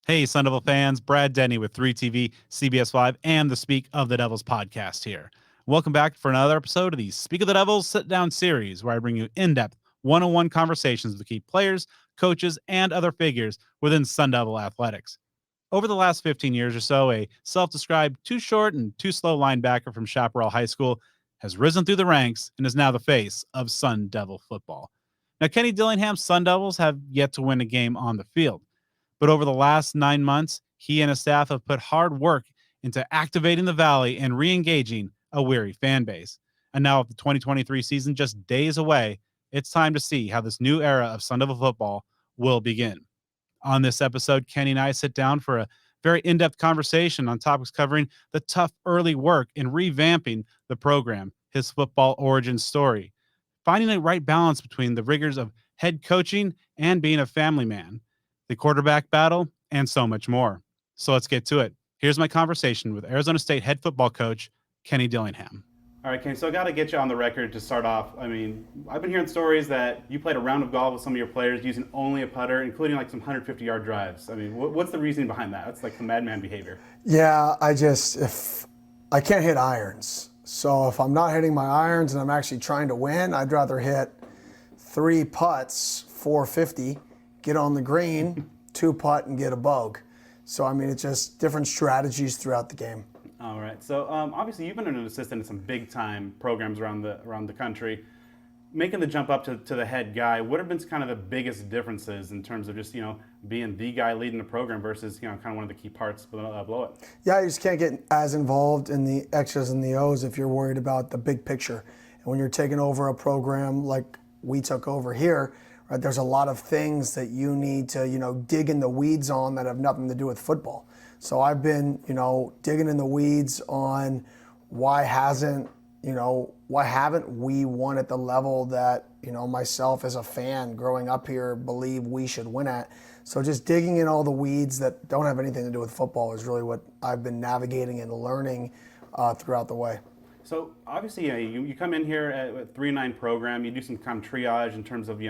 Hey, Sun Devil fans, Brad Denny with 3TV, CBS 5, and the Speak of the Devils podcast here. Welcome back for another episode of the Speak of the Devils Sit-Down series, where I bring you in-depth, one-on-one conversations with key players, coaches, and other figures within Sun Devil athletics. Over the last 15 years or so, a self-described too short and too slow linebacker from Chaparral High School has risen through the ranks and is now the face of Sun Devil football. Now, Kenny Dillingham's Sun Devils have yet to win a game on the field. But over the last 9 months, he and his staff have put hard work into activating the Valley and re-engaging a weary fan base. And now with the 2023 season just days away, it's time to see how this new era of Sun Devil football will begin. On this episode, Kenny and I sit down for a very in-depth conversation on topics covering the tough early work in revamping the program, his football origin story, finding the right balance between the rigors of head coaching and being a family man, the quarterback battle, and so much more. So let's get to it. Here's my conversation with Arizona State head football coach, Kenny Dillingham. All right, Kenny, so I got to get you on the record to start off. I mean, I've been hearing stories that you played a round of golf with some of your players using only a putter, including like some 150-yard drives. I mean, what's the reasoning behind that? That's like the madman behavior. Yeah, if I can't hit irons. So if I'm not hitting my irons and I'm actually trying to win, I'd rather hit 3 putts, 450, get on the green, 2 putt, and get a bogey. So, I mean, it's just different strategies throughout the game. All right. So, obviously, you've been an assistant in some big-time programs around the country. Making the jump up to the head guy, what have been kind of the biggest differences in terms of just, being the guy leading the program versus, kind of one of the key parts below it? Yeah, you just can't get as involved in the X's and the O's if you're worried about the big picture. And when you're taking over a program like we took over here, right, there's a lot of things that you need to, dig in the weeds on that have nothing to do with football. So I've been, digging in the weeds on why haven't we won at the level that, myself as a fan growing up here believe we should win at. So just digging in all the weeds that don't have anything to do with football is really what I've been navigating and learning throughout the way. So obviously, you come in here at a 3-9 program, you do some kind of triage in terms of,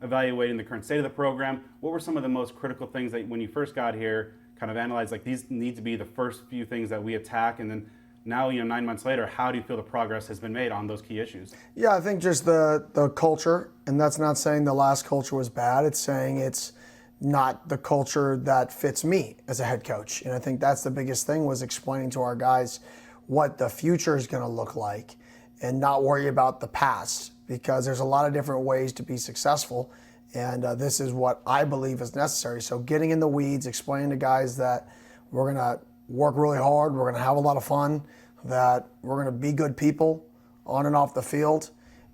evaluating the current state of the program. What were some of the most critical things that when you first got here, kind of analyzed, like these need to be the first few things that we attack, and then now, 9 months later, how do you feel the progress has been made on those key issues? Yeah, I think just the culture, and that's not saying the last culture was bad. It's saying it's not the culture that fits me as a head coach. And I think that's the biggest thing, was explaining to our guys what the future is going to look like and not worry about the past, because there's a lot of different ways to be successful. And this is what I believe is necessary. So getting in the weeds, explaining to guys that we're going to work really hard, we're going to have a lot of fun, that we're going to be good people on and off the field,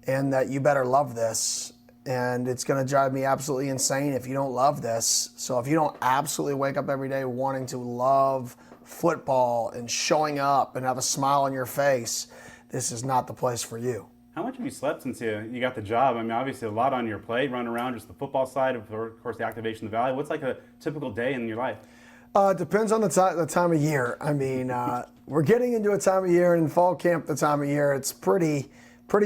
and that you better love this. And it's going to drive me absolutely insane if you don't love this. So if you don't absolutely wake up every day wanting to love football and showing up and have a smile on your face, this is not the place for you. How much have you slept since you got the job? I mean, obviously a lot on your plate, running around just the football side, of course, the activation of the Valley. What's like a typical day in your life? Depends on the time of year. I mean, we're getting into a time of year, and in fall camp, the time of year, it's pretty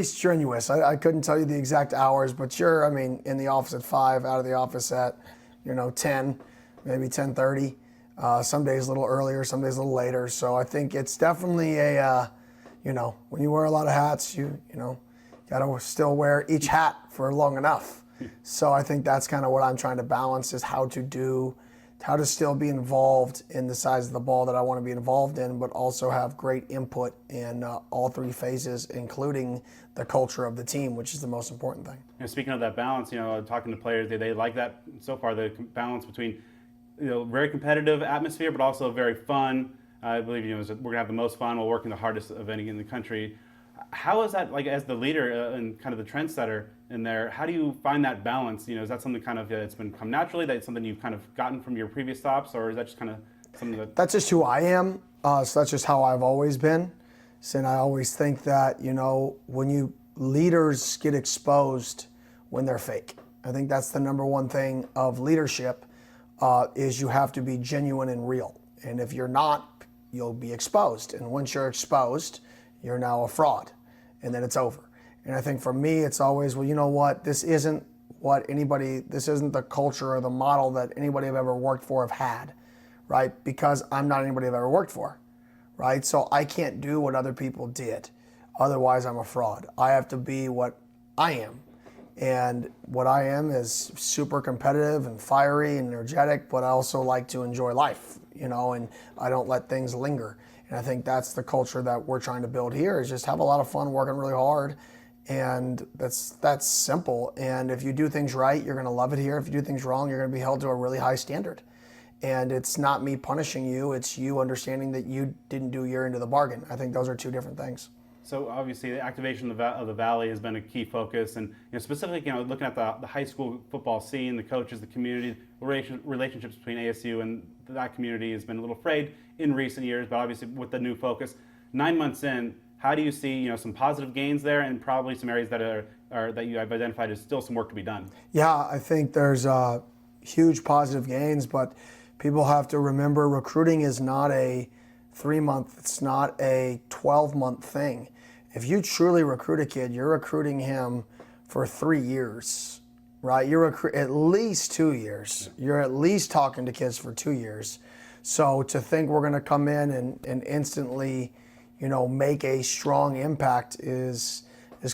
strenuous. I couldn't tell you the exact hours, but you're, in the office at 5, out of the office at, 10, maybe 10:30. Some days a little earlier, some days a little later. So I think it's definitely when you wear a lot of hats, you got to still wear each hat for long enough. So I think that's kind of what I'm trying to balance, is how to still be involved in the size of the ball that I want to be involved in, but also have great input in all 3 phases, including the culture of the team, which is the most important thing. Speaking of that balance, talking to players, they like that so far, the balance between, very competitive atmosphere, but also very fun. I believe, we're going to have the most fun while working the hardest of any in the country. How is that, like, as the leader and kind of the trendsetter in there, how do you find that balance? Is that something kind of it's been come naturally, that's something you've kind of gotten from your previous stops, or is that just kind of something that... That's just who I am. So that's just how I've always been. And I always think that, when leaders get exposed when they're fake. I think that's the number one thing of leadership, is you have to be genuine and real. And if you're not, you'll be exposed. And once you're exposed, you're now a fraud. And then it's over. And I think for me, it's always, well, you know what? This isn't the culture or the model that anybody I've ever worked for have had. right? Because I'm not anybody I've ever worked for, right? So I can't do what other people did. Otherwise, I'm a fraud. I have to be what I am. And what I am is super competitive and fiery and energetic, but I also like to enjoy life, and I don't let things linger. And I think that's the culture that we're trying to build here, is just have a lot of fun working really hard. And that's simple. And if you do things right, you're going to love it here. If you do things wrong, you're going to be held to a really high standard. And it's not me punishing you. It's you understanding that you didn't do your end of the bargain. I think those are two different things. So obviously, the activation of the Valley has been a key focus, and specifically, looking at the high school football scene, the coaches, the community, relationships between ASU and that community has been a little frayed in recent years. But obviously, with the new focus, 9 months in, how do you see some positive gains there, and probably some areas that you have identified as still some work to be done? Yeah, I think there's huge positive gains, but people have to remember recruiting is not a 3-month, it's not a 12-month thing. If you truly recruit a kid, you're recruiting him for 3 years, right? You're at least 2 years. You're at least talking to kids for 2 years. So to think we're going to come in and instantly, make a strong impact is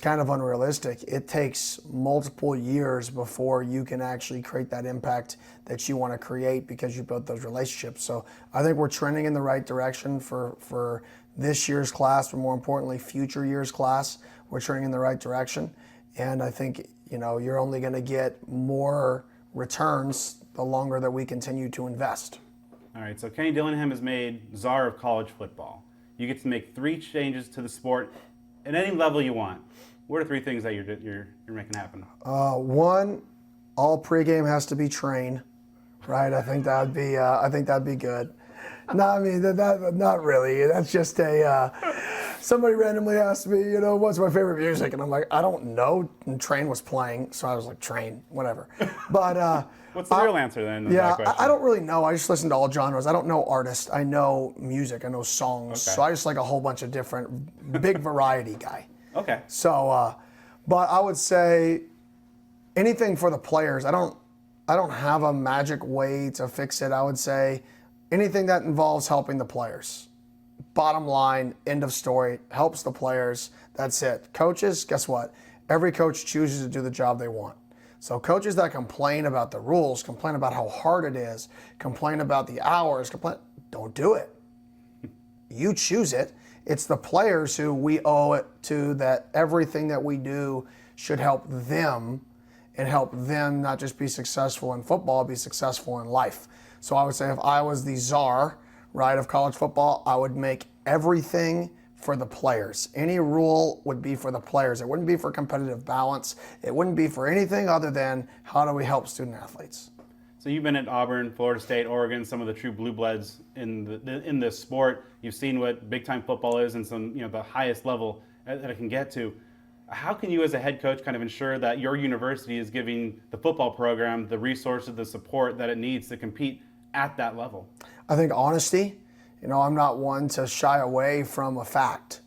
kind of unrealistic. It takes multiple years before you can actually create that impact that you want to create, because you built those relationships. So I think we're trending in the right direction for this year's class, but more importantly, future years' class. We're trending in the right direction. And I think, you're only going to get more returns the longer that we continue to invest. All right, so Kenny Dillingham has made Czar of college football. You get to make 3 changes to the sport at any level you want. What are 3 things that you're making happen? One, all pregame has to be train, right? I think that'd be good. No, I mean that not really. That's just somebody randomly asked me, what's my favorite music, and I'm like, I don't know. And Train was playing, so I was like, Train, whatever. But what's the real answer then? Yeah, I don't really know. I just listen to all genres. I don't know artists. I know music. I know songs. Okay. So I just like a whole bunch of different, big variety guy. Okay. So, but I would say anything for the players. I don't have a magic way to fix it. I would say anything that involves helping the players. Bottom line, end of story, helps the players. That's it. Coaches, guess what? Every coach chooses to do the job they want. So coaches that complain about the rules, complain about how hard it is, complain about the hours, don't do it. You choose it. It's the players who we owe it to, that everything that we do should help them, and help them not just be successful in football, be successful in life. So I would say if I was the czar, right, of college football, I would make everything for the players. Any rule would be for the players. It wouldn't be for competitive balance. It wouldn't be for anything other than how do we help student athletes. So you've been at Auburn, Florida State, Oregon, some of the true blue bloods in this sport. You've seen what big time football is, and some the highest level that it can get to. How can you as a head coach kind of ensure that your university is giving the football program the resources, the support that it needs to compete at that level? I think honesty. I'm not one to shy away from a fact,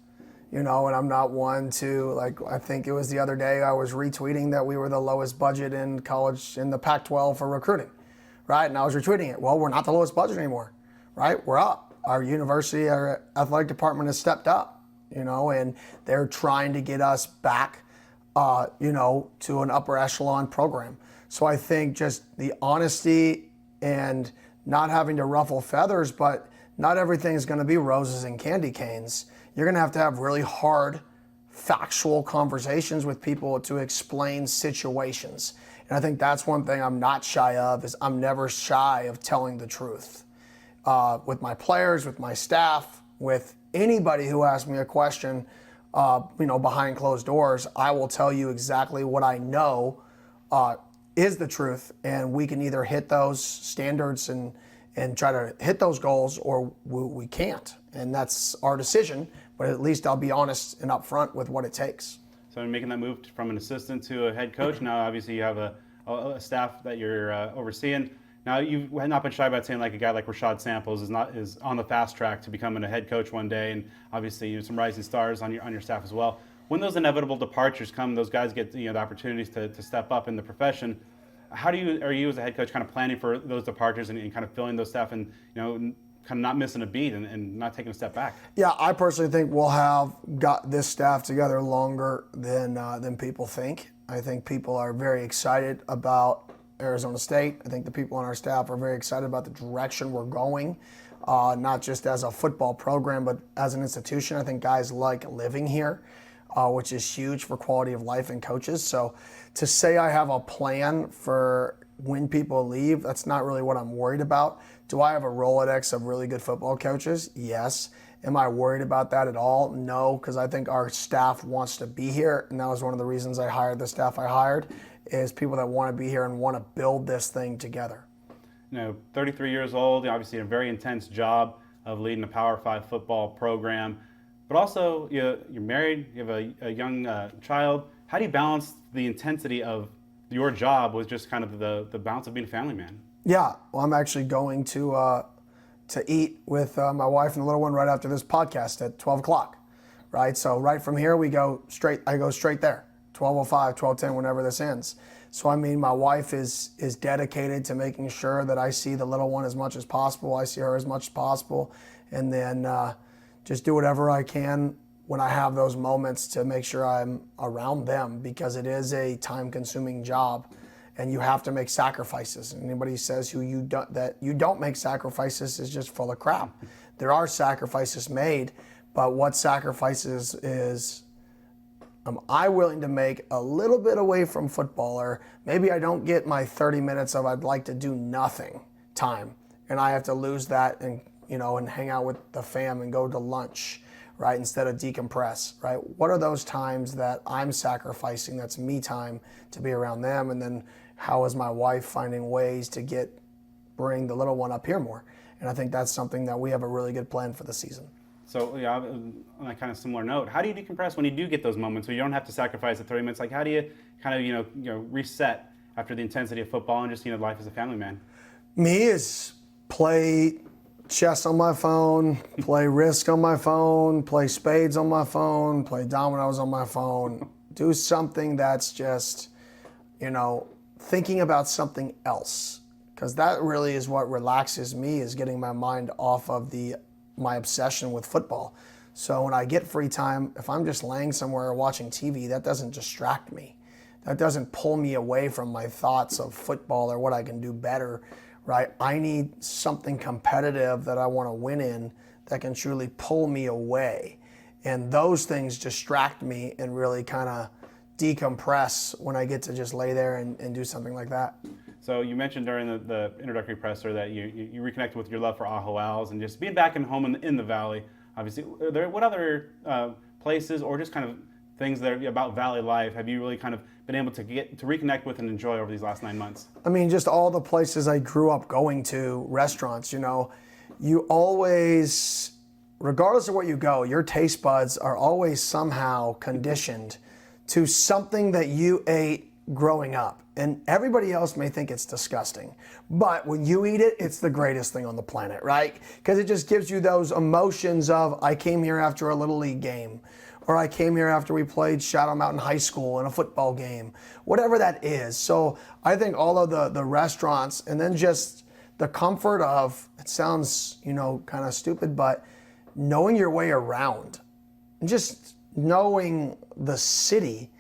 and I'm not one to, I think it was the other day I was retweeting that we were the lowest budget in college in the Pac-12 for recruiting, right? And I was retweeting it. Well, we're not the lowest budget anymore, right? We're up. Our university, our athletic department has stepped up, and they're trying to get us back, to an upper echelon program. So I think just the honesty and not having to ruffle feathers, but not everything is going to be roses and candy canes. You're going to have really hard, factual conversations with people to explain situations. And I think that's one thing I'm not shy of, is I'm never shy of telling the truth. With my players, with my staff, with anybody who asks me a question, behind closed doors, I will tell you exactly what I know is the truth. And we can either hit those standards and try to hit those goals, or we can't. And that's our decision, but at least I'll be honest and upfront with what it takes. So in making that move from an assistant to a head coach, now obviously you have a staff that you're overseeing. Now you've not been shy about saying like a guy like Rashad Samples is on the fast track to becoming a head coach one day, and obviously you have some rising stars on your staff as well. When those inevitable departures come, those guys get the opportunities to step up in the profession. How are you as a head coach kind of planning for those departures and kind of filling those staff and, kind of not missing a beat and not taking a step back? Yeah, I personally think we'll have got this staff together longer than people think. I think people are very excited about Arizona State. I think the people on our staff are very excited about the direction we're going, not just as a football program, but as an institution. I think guys like living here, which is huge for quality of life and coaches. So to say I have a plan for when people leave, that's not really what I'm worried about. Do I have a Rolodex of really good football coaches? Yes. Am I worried about that at all? No, because I think our staff wants to be here, and that was one of the reasons I hired the staff I hired, is people that want to be here and want to build this thing together. 33 years old, obviously a very intense job of leading a Power 5 football program, but also you're married, you have a young child. How do you balance the intensity of your job with just kind of the balance of being a family man? Yeah, well, I'm actually going to eat with my wife and the little one right after this podcast at 12 o'clock, right? So right from here, I go straight there, 12:05, 12:10, whenever this ends. So, I mean, my wife is dedicated to making sure that I see the little one as much as possible. I see her as much as possible. And then just do whatever I can when I have those moments to make sure I'm around them, because it is a time-consuming job. And you have to make sacrifices. Anybody who says that you don't make sacrifices is just full of crap. There are sacrifices made, but what sacrifices am I willing to make a little bit away from football? Or maybe I don't get my 30 minutes of I'd like to do nothing time, and I have to lose that and hang out with the fam and go to lunch, right, instead of decompress, right? What are those times that I'm sacrificing that's me time to be around them? And then how is my wife finding ways to bring the little one up here more? And I think that's something that we have a really good plan for the season. So on a kind of similar note, how do you decompress when you do get those moments where you don't have to sacrifice the 30 minutes? Like, how do you kind of reset after the intensity of football and just life as a family man? Me is play chess on my phone, play Risk on my phone, play spades on my phone, play dominoes on my phone. Do something that's just, thinking about something else, because that really is what relaxes me, is getting my mind off of my obsession with football. So when I get free time, if I'm just laying somewhere watching TV, that doesn't distract me. That doesn't pull me away from my thoughts of football or what I can do better, right? I need something competitive that I want to win in that can truly pull me away. And those things distract me and really kind of decompress when I get to just lay there and do something like that. So you mentioned during the introductory presser that you reconnected with your love for Ajo Owls and just being back home in the Valley. Obviously, what other places or just kind of things that are about Valley life have you really kind of been able to reconnect with and enjoy over these last 9 months? I mean, just all the places I grew up going to, restaurants, you always, regardless of where you go, your taste buds are always somehow conditioned to something that you ate growing up. And everybody else may think it's disgusting, but when you eat it, it's the greatest thing on the planet, right? Because it just gives you those emotions of, I came here after a Little League game, or I came here after we played Shadow Mountain High School in a football game, whatever that is. So I think all of the restaurants, and then just the comfort of, it sounds, kind of stupid, but knowing your way around, and just knowing the city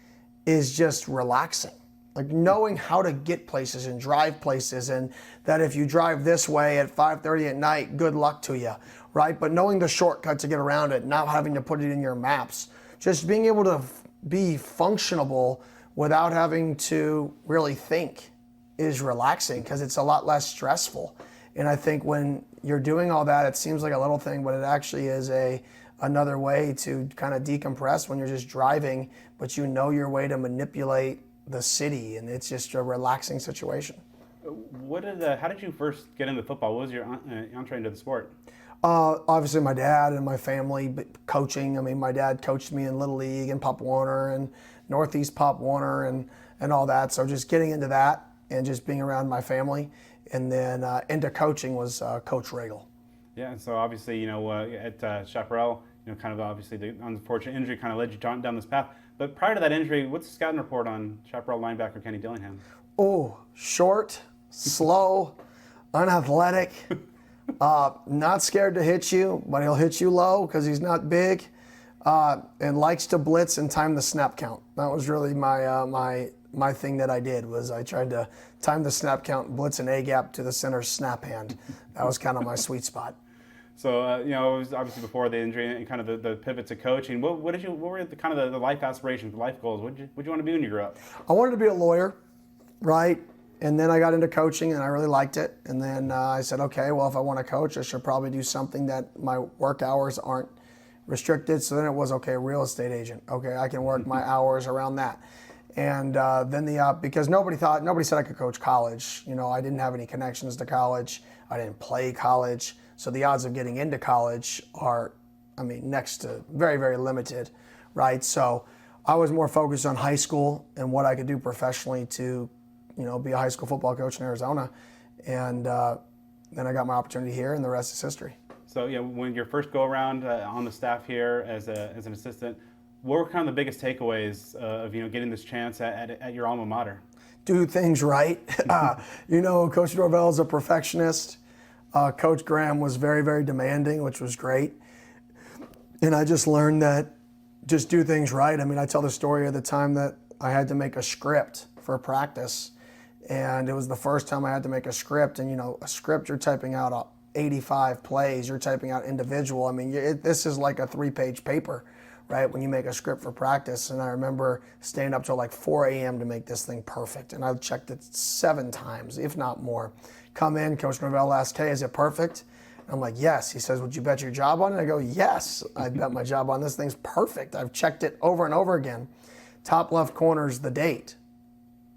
is just relaxing. Like knowing how to get places and drive places, and that if you drive this way at 5:30 at night, good luck to you, right? But knowing the shortcut to get around it, not having to put it in your maps, just being able to be functionable without having to really think is relaxing, because it's a lot less stressful. And I think when you're doing all that, it seems like a little thing, but it actually is another way to kind of decompress when you're just driving, but you know your way to manipulate the city, and it's just a relaxing situation. How did you first get into football? What was your entree into the sport? Obviously my dad and my family, but coaching. I mean, my dad coached me in Little League and Pop Warner and Northeast Pop Warner and all that. So just getting into that and just being around my family. And then into coaching was Coach Regal. Yeah, and so obviously, at Chaparral, kind of obviously the unfortunate injury kind of led you down this path. But prior to that injury, what's the scouting report on Chaparral linebacker Kenny Dillingham? Oh, short, slow, unathletic, not scared to hit you, but he'll hit you low because he's not big, and likes to blitz and time the snap count. That was really my thing that I did, was I tried to time the snap count, blitz an A-gap to the center snap hand. That was kind of my sweet spot. So, it was obviously before the injury and kind of the pivot to coaching. What were the kind of the life aspirations, the life goals? What did you want to be when you grew up? I wanted to be a lawyer, right? And then I got into coaching and I really liked it. And then I said, okay, well, if I want to coach, I should probably do something that my work hours aren't restricted. So then it was, okay, real estate agent. Okay, I can work my hours around that. And then because nobody said I could coach college. I didn't have any connections to college. I didn't play college. So the odds of getting into college are, next to very, very limited, right? So I was more focused on high school and what I could do professionally to, be a high school football coach in Arizona. And then I got my opportunity here, and the rest is history. So, when your first go around on the staff here as an assistant, what were kind of the biggest takeaways of getting this chance at your alma mater? Do things right. Coach Norvell is a perfectionist. Coach Graham was very, very demanding, which was great. And I just learned that just do things right. I tell the story of the time that I had to make a script for practice. And it was the first time I had to make a script. And, a script, you're typing out 85 plays. You're typing out individual. This is like a 3-page paper, right, when you make a script for practice. And I remember staying up till like 4 a.m. to make this thing perfect. And I've checked it 7 times, if not more. Come in, Coach Norvell asks, hey, is it perfect? And I'm like, yes. He says, would you bet your job on it? I go, yes, I bet my job on this thing's perfect. I've checked it over and over again. Top left corner is the date.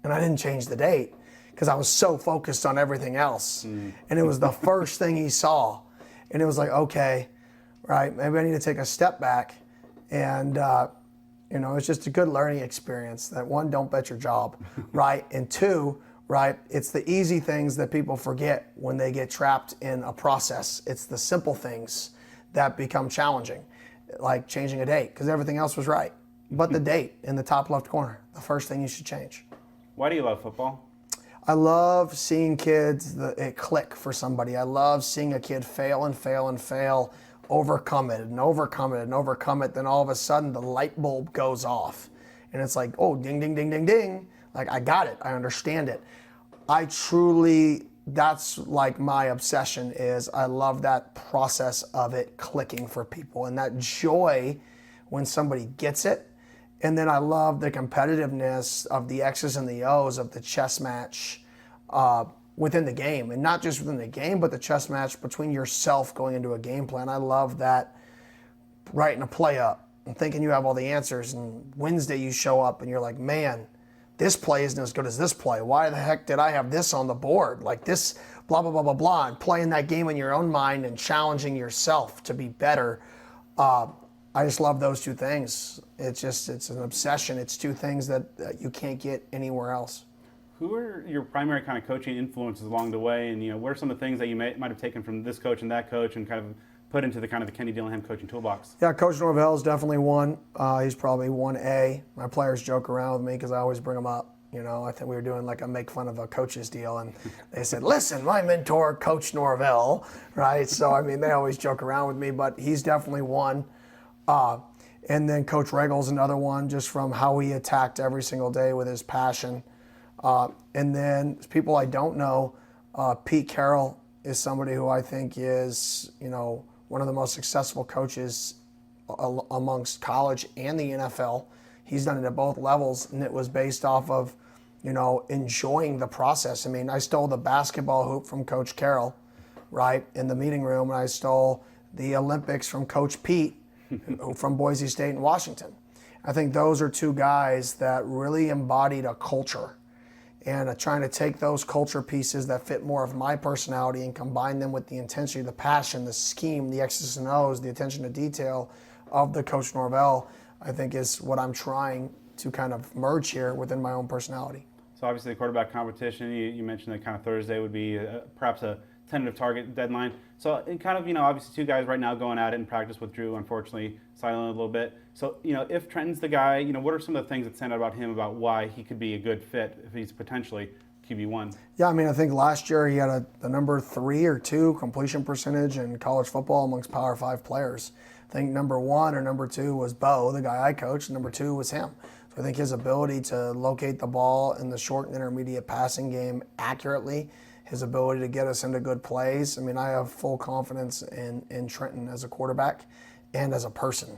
And I didn't change the date because I was so focused on everything else. And it was the first thing he saw. And it was like, okay, right, maybe I need to take a step back. And, it's just a good learning experience that, 1, don't bet your job, right? And 2, right, it's the easy things that people forget when they get trapped in a process. It's the simple things that become challenging, like changing a date, because everything else was right. But the date in the top left corner, the first thing you should change. Why do you love football? I love seeing kids, it click for somebody. I love seeing a kid fail and fail and fail, overcome it and overcome it and overcome it. Then all of a sudden the light bulb goes off. And it's like, oh, ding, ding, ding, ding, ding. Like, I got it. I understand it. That's like my obsession is I love that process of it clicking for people and that joy when somebody gets it. And then I love the competitiveness of the X's and the O's of the chess match within the game. And not just within the game, but the chess match between yourself going into a game plan. I love that, writing a play up and thinking you have all the answers. And Wednesday you show up and you're like, man, this play isn't as good as this play. Why the heck did I have this on the board? Like this, blah, blah, blah, blah, blah. And playing that game in your own mind and challenging yourself to be better. I just love those 2 things. It's an obsession. It's 2 things that you can't get anywhere else. Who are your primary kind of coaching influences along the way? And, what are some of the things that you might have taken from this coach and that coach and kind of put into the kind of the Kenny Dillingham coaching toolbox? Yeah, Coach Norvell is definitely one. He's probably 1A. My players joke around with me because I always bring him up. I think we were doing like a make fun of a coach's deal, and they said, listen, my mentor, Coach Norvell, right? So, they always joke around with me, but he's definitely one. And then Coach Regal's another one, just from how he attacked every single day with his passion. And then people I don't know, Pete Carroll is somebody who I think is, one of the most successful coaches amongst college and the NFL. He's done it at both levels, and it was based off of, enjoying the process. I stole the basketball hoop from Coach Carroll, right, in the meeting room, and I stole the Olympics from Coach Pete from Boise State and Washington. I think those are 2 guys that really embodied a culture, and trying to take those culture pieces that fit more of my personality and combine them with the intensity, the passion, the scheme, the X's and O's, the attention to detail of the Coach Norvell, I think is what I'm trying to kind of merge here within my own personality. So obviously the quarterback competition, you mentioned that kind of Thursday would be perhaps a tentative target deadline. So it kind of, obviously 2 guys right now going at it in practice with Drew, unfortunately, silent a little bit. So, if Trenton's the guy, what are some of the things that stand out about him about why he could be a good fit if he's potentially QB1. Yeah, I mean, I think last year he had the number 3 or 2 completion percentage in college football amongst Power 5 players. I think number 1 or number 2 was Bo, the guy I coached. Number 2 was him. So I think his ability to locate the ball in the short and intermediate passing game accurately, his ability to get us into good plays. I mean, I have full confidence in Trenton as a quarterback and as a person.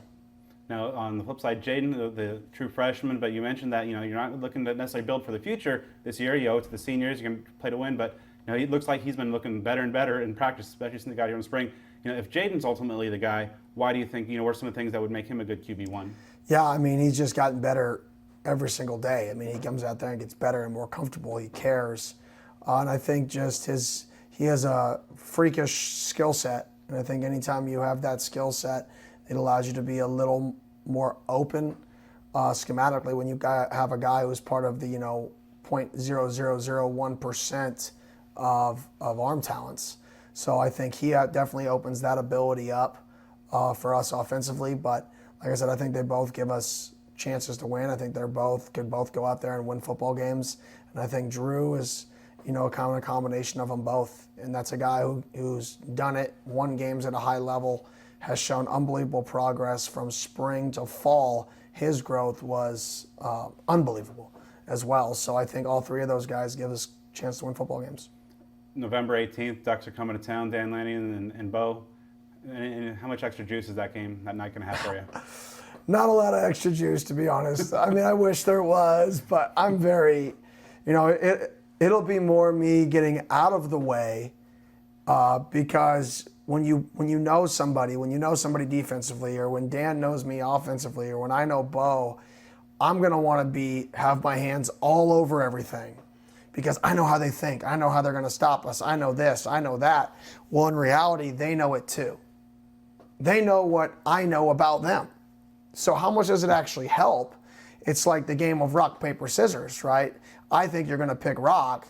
Now, on the flip side, Jaden, the true freshman, but you mentioned that, you're not looking to necessarily build for the future this year. You owe it to the seniors. You're going to play to win, but, it looks like he's been looking better and better in practice, especially since he got here in the spring. If Jaden's ultimately the guy, why do you think, what are some of the things that would make him a good QB1? Yeah, I mean, he's just gotten better every single day. I mean, he comes out there and gets better and more comfortable. He cares. And I think just he has a freakish skill set. And I think anytime you have that skill set, it allows you to be a little more open schematically when you have a guy who's part of the 0.0001% of arm talents. So I think he definitely opens that ability up for us offensively. But like I said, I think they both give us chances to win. I think could both go out there and win football games. And I think Drew is kind of a combination of them both. And that's a guy who's done it, won games at a high level, has shown unbelievable progress from spring to fall. His growth was unbelievable as well. So I think all 3 of those guys give us a chance to win football games. November 18th, Ducks are coming to town, Dan Lanning and Bo. And how much extra juice is that night going to have for you? Not a lot of extra juice, to be honest. I mean, I wish there was, but I'm very, it'll be more me getting out of the way because when you know somebody defensively, or when Dan knows me offensively, or when I know Bo, I'm going to want to have my hands all over everything because I know how they think. I know how they're going to stop us. I know this. I know that. Well, in reality, they know it too. They know what I know about them. So how much does it actually help? It's like the game of rock, paper, scissors, right? I think you're going to pick rock.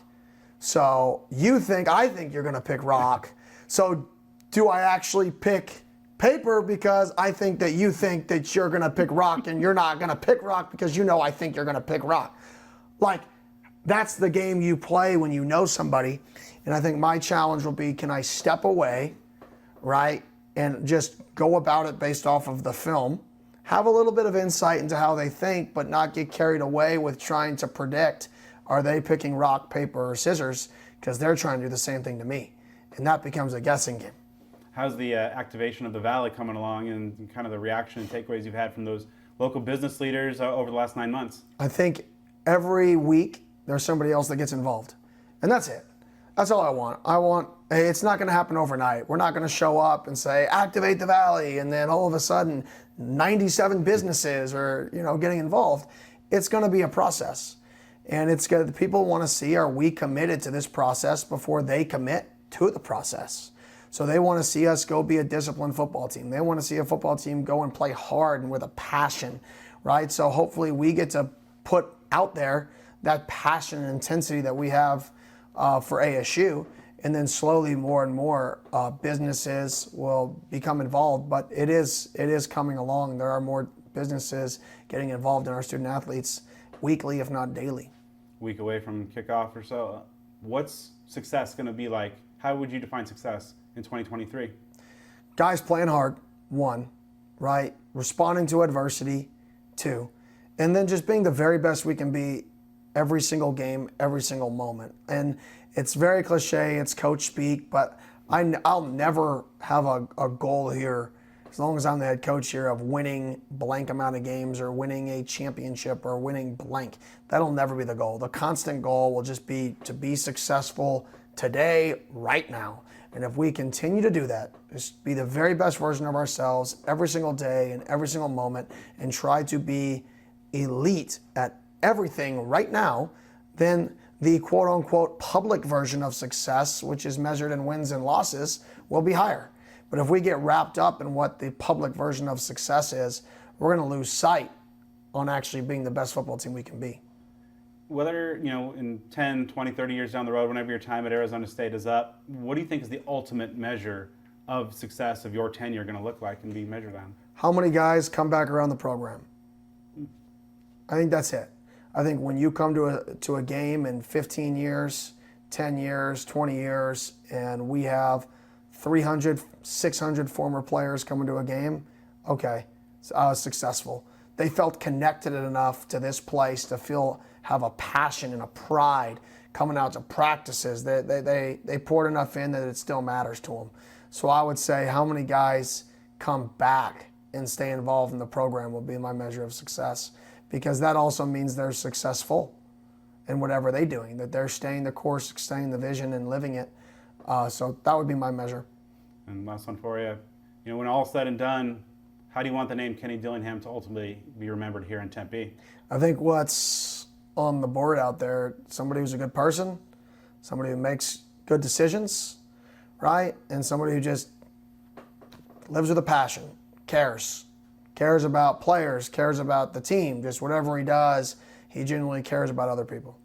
So I think you're going to pick rock. So do I actually pick paper because I think that you think that you're going to pick rock and you're not going to pick rock because I think you're going to pick rock? Like, that's the game you play when you know somebody. And I think my challenge will be, can I step away, right, and just go about it based off of the film, have a little bit of insight into how they think, but not get carried away with trying to predict, are they picking rock, paper, or scissors, because they're trying to do the same thing to me. And that becomes a guessing game. How's the activation of the Valley coming along and kind of the reaction and takeaways you've had from those local business leaders over the last 9 months? I think every week there's somebody else that gets involved. And that's it. That's all I want. It's not going to happen overnight. We're not going to show up and say, activate the Valley, and then all of a sudden 97 businesses are getting involved. It's going to be a process. And it's good. People want to see, are we committed to this process before they commit to the process? So they want to see us go be a disciplined football team. They want to see a football team go and play hard and with a passion, right? So hopefully we get to put out there that passion and intensity that we have for ASU, and then slowly more and more businesses will become involved. But it is coming along. There are more businesses getting involved in our student athletes weekly, if not daily. Week away from kickoff or so. What's success going to be like? How would you define success in 2023? Guys playing hard, 1, right? Responding to adversity, 2, and then just being the very best we can be every single game, every single moment. And it's very cliche, it's coach speak, but I'll never have a goal here, as long as I'm the head coach here, of winning blank amount of games or winning a championship or winning blank. That'll never be the goal. The constant goal will just be to be successful today, right now. And if we continue to do that, just be the very best version of ourselves every single day and every single moment, and try to be elite at everything right now, then the quote-unquote public version of success, which is measured in wins and losses, will be higher. But if we get wrapped up in what the public version of success is, we're going to lose sight on actually being the best football team we can be. Whether, in 10, 20, 30 years down the road, whenever your time at Arizona State is up, what do you think is the ultimate measure of success of your tenure going to look like and be measured on? How many guys come back around the program? I think that's it. I think when you come to a game in 15 years, 10 years, 20 years, and we have 300, 600 former players coming to a game, okay, so I was successful. They felt connected enough to this place to have a passion and a pride coming out to practices. They poured enough in that it still matters to them. So I would say how many guys come back and stay involved in the program will be my measure of success, because that also means they're successful in whatever they're doing, that they're staying the course, staying the vision, and living it. So that would be my measure. And last one for you. When all's said and done, how do you want the name Kenny Dillingham to ultimately be remembered here in Tempe? I think what's on the board out there, somebody who's a good person, somebody who makes good decisions, right? And somebody who just lives with a passion, cares about players, cares about the team, just whatever he does, he genuinely cares about other people.